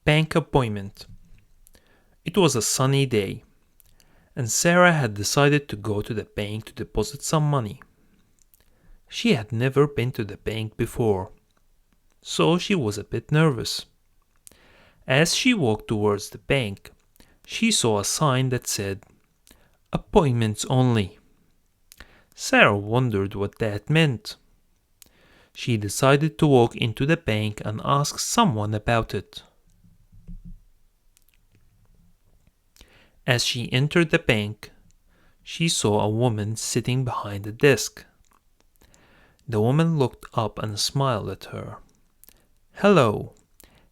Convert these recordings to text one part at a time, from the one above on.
Bank appointment. It was a sunny day, and Sarah had decided to go to the bank to deposit some money. She had never been to the bank before, so she was a bit nervous. As she walked towards the bank, she saw a sign that said, "Appointments only." Sarah wondered what that meant. She decided to walk into the bank and ask someone about it. As she entered the bank, she saw a woman sitting behind the desk. The woman looked up and smiled at her. "Hello,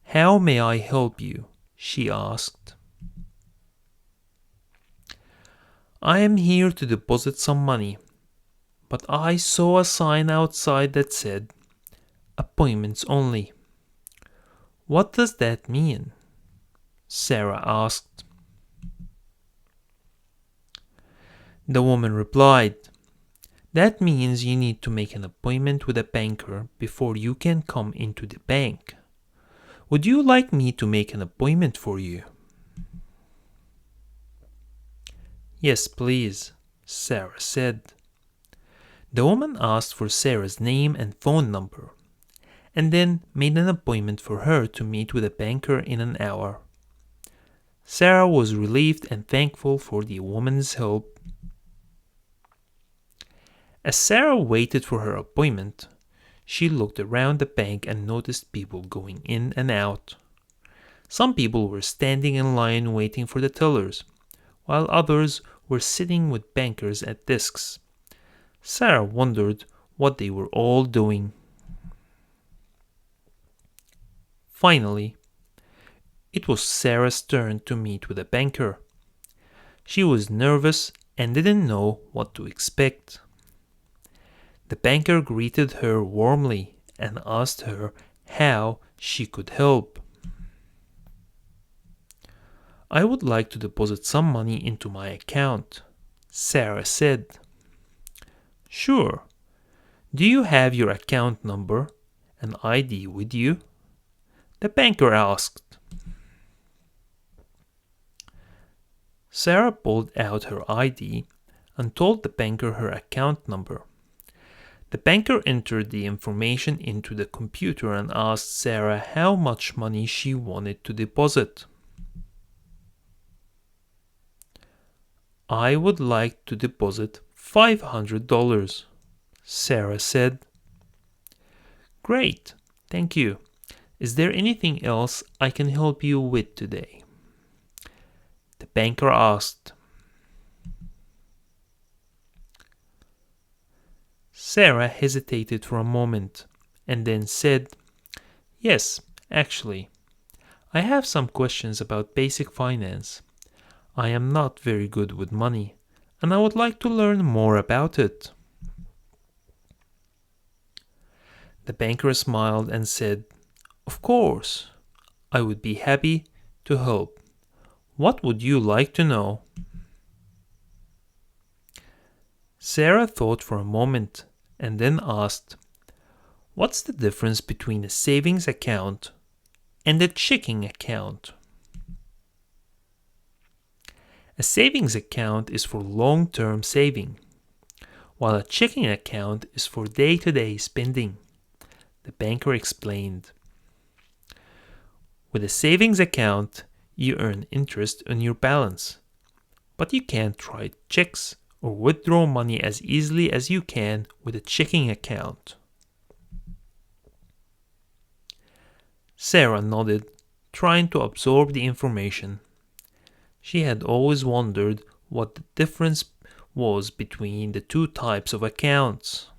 how may I help you?" she asked. "I am here to deposit some money, but I saw a sign outside that said, 'Appointments only.'" "What does that mean?" Sarah asked. The woman replied, "That means you need to make an appointment with a banker before you can come into the bank. Would you like me to make an appointment for you?" "Yes, please," Sarah said. The woman asked for Sarah's name and phone number, and then made an appointment for her to meet with a banker in an hour. Sarah was relieved and thankful for the woman's help. As Sarah waited for her appointment, she looked around the bank and noticed people going in and out. Some people were standing in line waiting for the tellers, while others were sitting with bankers at desks. Sarah wondered what they were all doing. Finally, it was Sarah's turn to meet with a banker. She was nervous and didn't know what to expect. The banker greeted her warmly and asked her how she could help. "I would like to deposit some money into my account," Sarah said. "Sure. Do you have your account number and ID with you?" the banker asked. Sarah pulled out her ID and told the banker her account number. The banker entered the information into the computer and asked Sarah how much money she wanted to deposit. "I would like to deposit $500, Sarah said. "Great, thank you. Is there anything else I can help you with today?" the banker asked. Sarah hesitated for a moment and then said, "Yes, actually, I have some questions about basic finance. I am not very good with money, and I would like to learn more about it." The banker smiled and said, "Of course, I would be happy to help. What would you like to know?" Sarah thought for a moment and then asked, "What's the difference between a savings account and a checking account?" A savings account is for long-term saving, while a checking account is for day-to-day spending, the banker explained. With a savings account, you earn interest on your balance, but you can't write checks or withdraw money as easily as you can with a checking account. Sarah nodded, trying to absorb the information. She had always wondered what the difference was between the two types of accounts.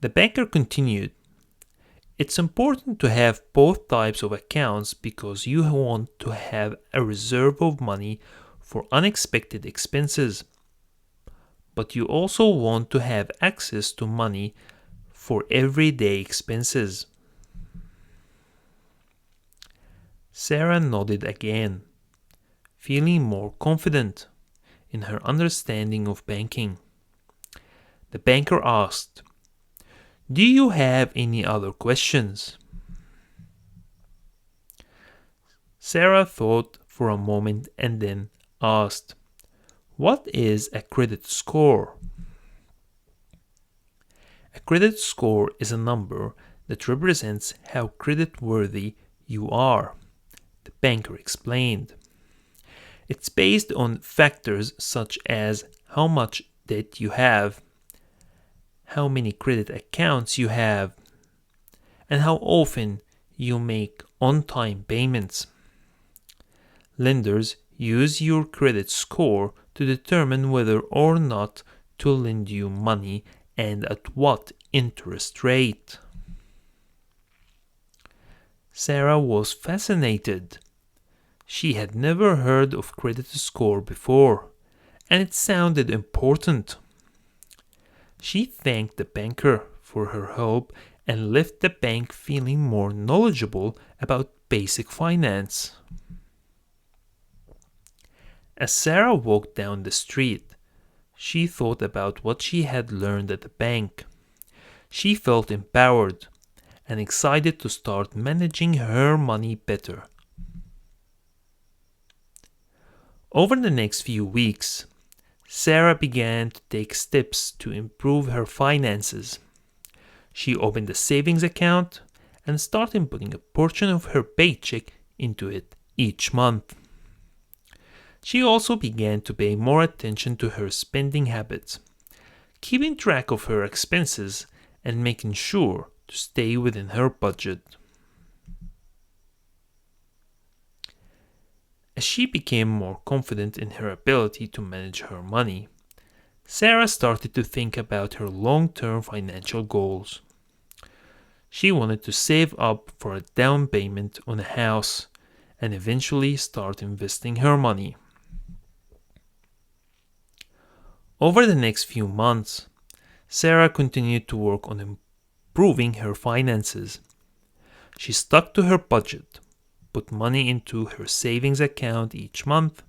The banker continued, "It's important to have both types of accounts because you want to have a reserve of money for unexpected expenses, but you also want to have access to money for everyday expenses." Sarah nodded again, feeling more confident in her understanding of banking. The banker asked, "Do you have any other questions?" Sarah thought for a moment and then asked, "What is a credit score?" A credit score is a number that represents how creditworthy you are, the banker explained. It's based on factors such as how much debt you have, how many credit accounts you have, and how often you make on-time payments. Lenders use your credit score to determine whether or not to lend you money and at what interest rate. Sarah was fascinated. She had never heard of credit score before, and it sounded important. She thanked the banker for her help and left the bank feeling more knowledgeable about basic finance. As Sarah walked down the street, she thought about what she had learned at the bank. She felt empowered and excited to start managing her money better. Over the next few weeks, Sarah began to take steps to improve her finances. She opened a savings account and started putting a portion of her paycheck into it each month. She also began to pay more attention to her spending habits, keeping track of her expenses and making sure to stay within her budget. As she became more confident in her ability to manage her money, Sarah started to think about her long-term financial goals. She wanted to save up for a down payment on a house and eventually start investing her money. Over the next few months, Sarah continued to work on improving her finances. She stuck to her budget, put money into her savings account each month,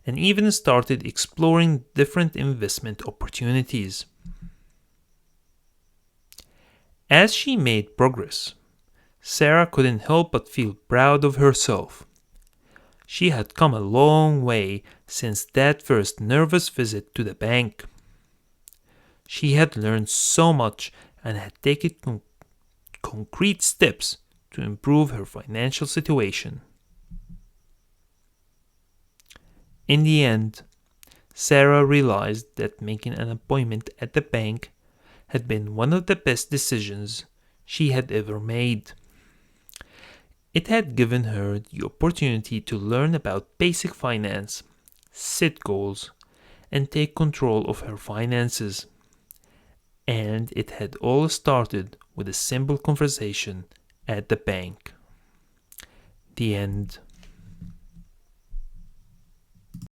and even started exploring different investment opportunities. As she made progress, Sarah couldn't help but feel proud of herself. She had come a long way since that first nervous visit to the bank. She had learned so much and had taken concrete steps to improve her financial situation. In the end, Sarah realized that making an appointment at the bank had been one of the best decisions she had ever made. It had given her the opportunity to learn about basic finance, set goals, and take control of her finances. And it had all started with a simple conversation at the bank. The end.